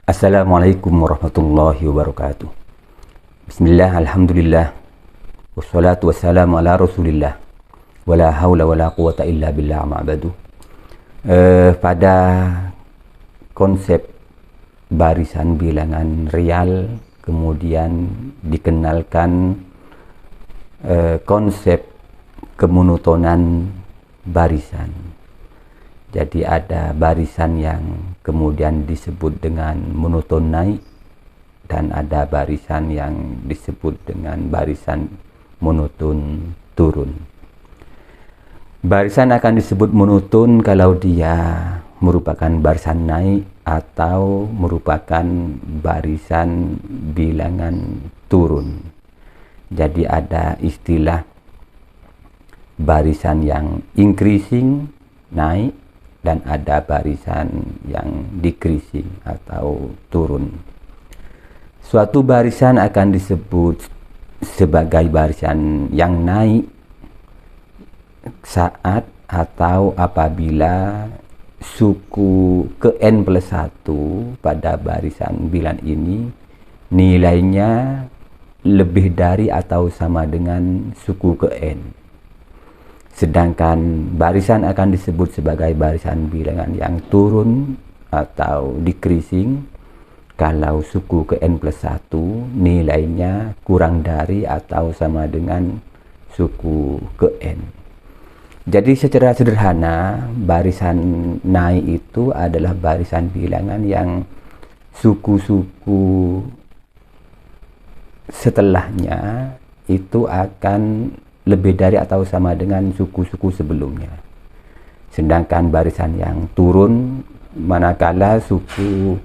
Assalamualaikum warahmatullahi wabarakatuh. Bismillah, alhamdulillah, wassalatu wassalamu ala rasulillah, wala hawla wala quwata illa billah ma'badu. Pada konsep barisan bilangan real, kemudian dikenalkan konsep kemonotonan barisan. Jadi ada barisan yang kemudian disebut dengan monoton naik, dan ada barisan yang disebut dengan barisan monoton turun. Barisan akan disebut monoton kalau dia merupakan barisan naik atau merupakan barisan bilangan turun. Jadi ada istilah barisan yang increasing, naik, dan ada barisan yang decreasing atau turun. Suatu barisan akan disebut sebagai barisan yang naik saat atau apabila suku ke N+1 pada barisan bilangan ini nilainya lebih dari atau sama dengan suku ke N. Sedangkan barisan akan disebut sebagai barisan bilangan yang turun atau decreasing kalau suku ke N+1 nilainya kurang dari atau sama dengan suku ke N. Jadi secara sederhana, barisan naik itu adalah barisan bilangan yang suku-suku setelahnya itu akan lebih dari atau sama dengan suku-suku sebelumnya. Sedangkan barisan yang turun manakala suku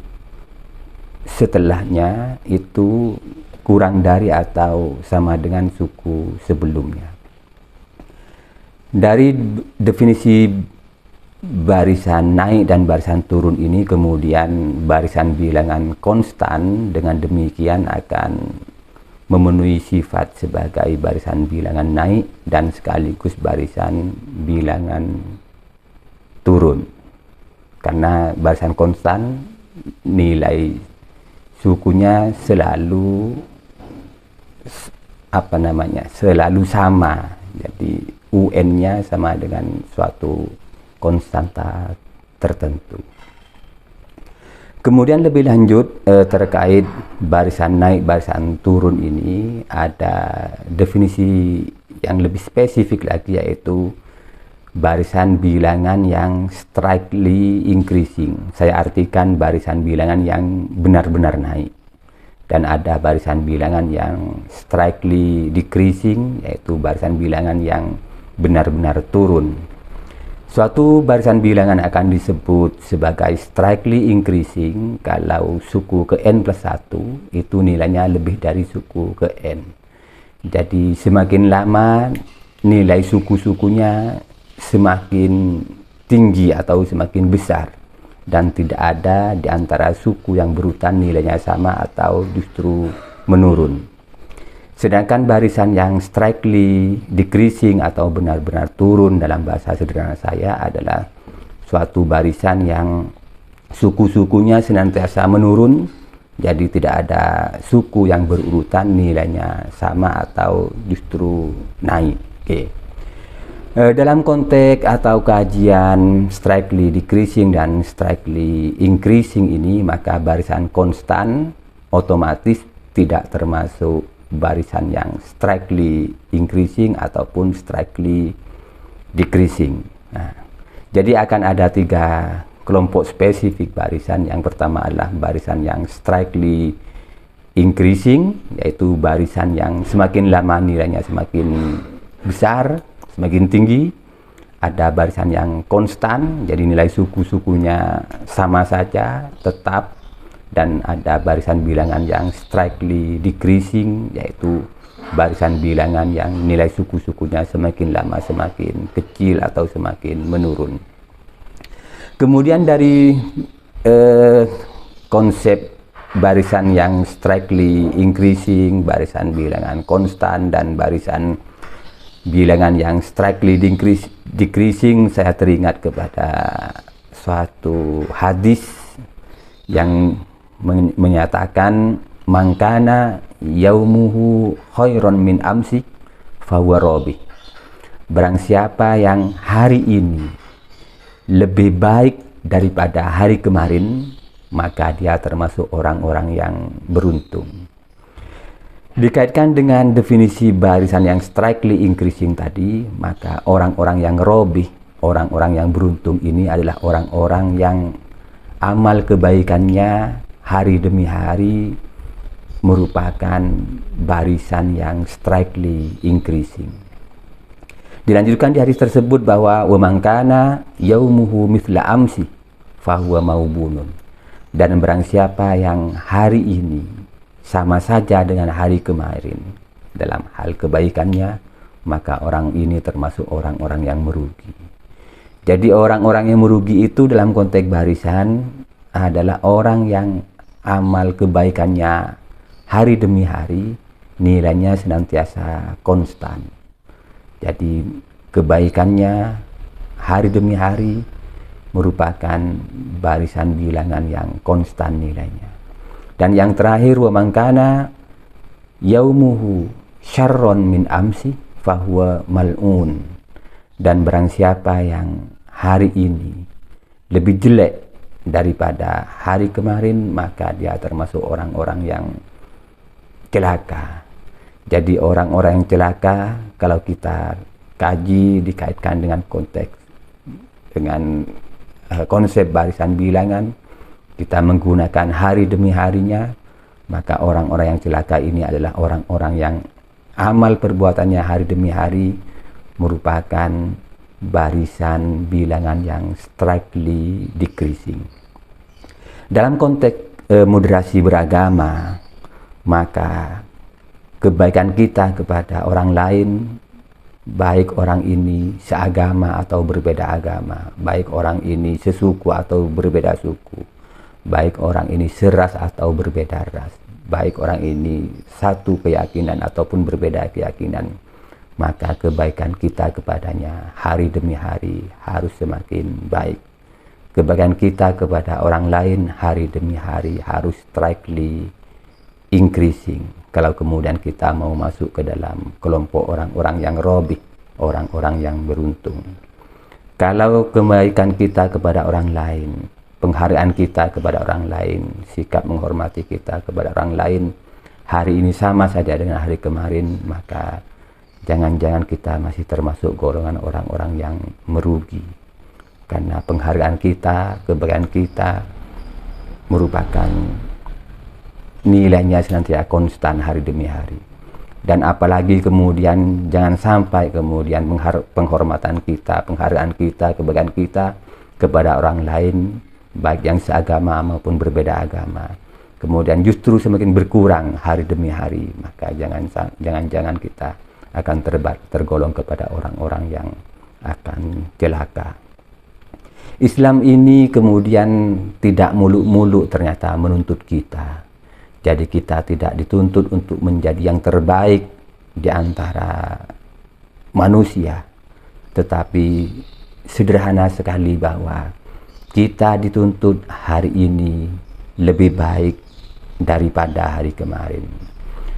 setelahnya itu kurang dari atau sama dengan suku sebelumnya. Dari definisi barisan naik dan barisan turun ini, kemudian barisan bilangan konstan dengan demikian akan memenuhi sifat sebagai barisan bilangan naik dan sekaligus barisan bilangan turun. Karena barisan konstan nilai sukunya selalu selalu sama. Jadi UN-nya sama dengan suatu konstanta tertentu. Kemudian lebih lanjut terkait barisan naik, barisan turun ini ada definisi yang lebih spesifik lagi, yaitu barisan bilangan yang strictly increasing. Saya artikan barisan bilangan yang benar-benar naik. Dan ada barisan bilangan yang strictly decreasing, yaitu barisan bilangan yang benar-benar turun. Suatu barisan bilangan akan disebut sebagai strictly increasing kalau suku ke N+1 itu nilainya lebih dari suku ke N. Jadi semakin lama nilai suku-sukunya semakin tinggi atau semakin besar, dan tidak ada di antara suku yang berurutan nilainya sama atau justru menurun. Sedangkan barisan yang strictly decreasing atau benar-benar turun dalam bahasa sederhana saya adalah suatu barisan yang suku-sukunya senantiasa menurun, jadi tidak ada suku yang berurutan nilainya sama atau justru naik. Dalam konteks atau kajian strictly decreasing dan strictly increasing ini, maka barisan konstan otomatis tidak termasuk barisan yang strictly increasing ataupun strictly decreasing. Jadi akan ada 3 kelompok spesifik barisan. Yang pertama adalah barisan yang strictly increasing, yaitu barisan yang semakin lama nilainya semakin besar, semakin tinggi. Ada barisan yang konstan, jadi nilai suku-sukunya sama saja, tetap. Dan ada barisan bilangan yang strictly decreasing, yaitu barisan bilangan yang nilai suku-sukunya semakin lama semakin kecil atau semakin menurun. Kemudian dari konsep barisan yang strictly increasing, barisan bilangan konstan, dan barisan bilangan yang strictly decreasing, saya teringat kepada suatu hadis yang menyatakan mangkana yaumuhu khairon min amsi fahuwa rabi. Barang siapa yang hari ini lebih baik daripada hari kemarin, maka dia termasuk orang-orang yang beruntung. Dikaitkan dengan definisi barisan yang strictly increasing tadi, maka orang-orang yang robih, orang-orang yang beruntung ini adalah orang-orang yang amal kebaikannya hari demi hari merupakan barisan yang strictly increasing. Dilanjutkan di hadis tersebut bahwa wa man kana yaumuhu mithla amsi fahuwa maubunun. Dan barang siapa yang hari ini sama saja dengan hari kemarin dalam hal kebaikannya, maka orang ini termasuk orang-orang yang merugi. Jadi orang-orang yang merugi itu dalam konteks barisan adalah orang yang amal kebaikannya hari demi hari nilainya senantiasa konstan. Jadi kebaikannya hari demi hari merupakan barisan bilangan yang konstan nilainya. Dan yang terakhir, wa man kana yaumuhu syarron min amsi fahuwa mal'un. Dan barang siapa yang hari ini lebih jelek daripada hari kemarin, maka dia termasuk orang-orang yang celaka. Jadi orang-orang yang celaka, kalau kita kaji dikaitkan dengan konteks dengan konsep barisan bilangan, kita menggunakan hari demi harinya, maka orang-orang yang celaka ini adalah orang-orang yang amal perbuatannya hari demi hari merupakan barisan bilangan yang strictly decreasing. Dalam konteks moderasi beragama, maka kebaikan kita kepada orang lain, baik orang ini seagama atau berbeda agama, baik orang ini sesuku atau berbeda suku, baik orang ini seras atau berbeda ras, baik orang ini satu keyakinan ataupun berbeda keyakinan, maka kebaikan kita kepadanya hari demi hari harus semakin baik. Kebaikan kita kepada orang lain hari demi hari harus strictly increasing. Kalau kemudian kita mau masuk ke dalam kelompok orang-orang yang robih, orang-orang yang beruntung. Kalau kebaikan kita kepada orang lain, penghargaan kita kepada orang lain, sikap menghormati kita kepada orang lain, hari ini sama saja dengan hari kemarin, maka jangan-jangan kita masih termasuk golongan orang-orang yang merugi. Karena penghargaan kita, kebaikan kita merupakan nilainya senantiasa konstan hari demi hari. Dan apalagi kemudian jangan sampai kemudian penghormatan kita, penghargaan kita, kebaikan kita kepada orang lain, baik yang seagama maupun berbeda agama, kemudian justru semakin berkurang hari demi hari, maka jangan-jangan kita akan tergolong kepada orang-orang yang akan celaka. Islam ini kemudian tidak muluk-muluk ternyata menuntut kita. Jadi kita tidak dituntut untuk menjadi yang terbaik di antara manusia, tetapi sederhana sekali bahwa kita dituntut hari ini lebih baik daripada hari kemarin.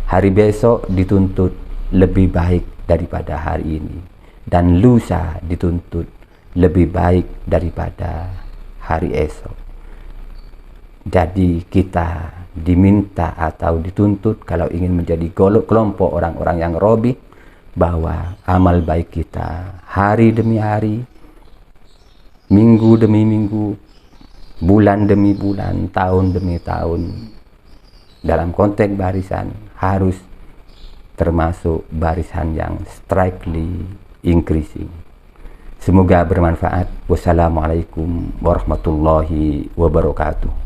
Hari besok dituntut lebih baik daripada hari ini. Dan lusa dituntut lebih baik daripada hari esok. Jadi kita diminta atau dituntut kalau ingin menjadi kelompok orang-orang yang robih, bahwa amal baik kita hari demi hari, minggu demi minggu, bulan demi bulan, tahun demi tahun, dalam konteks barisan harus termasuk barisan yang strictly increasing. Semoga bermanfaat. Wassalamualaikum warahmatullahi wabarakatuh.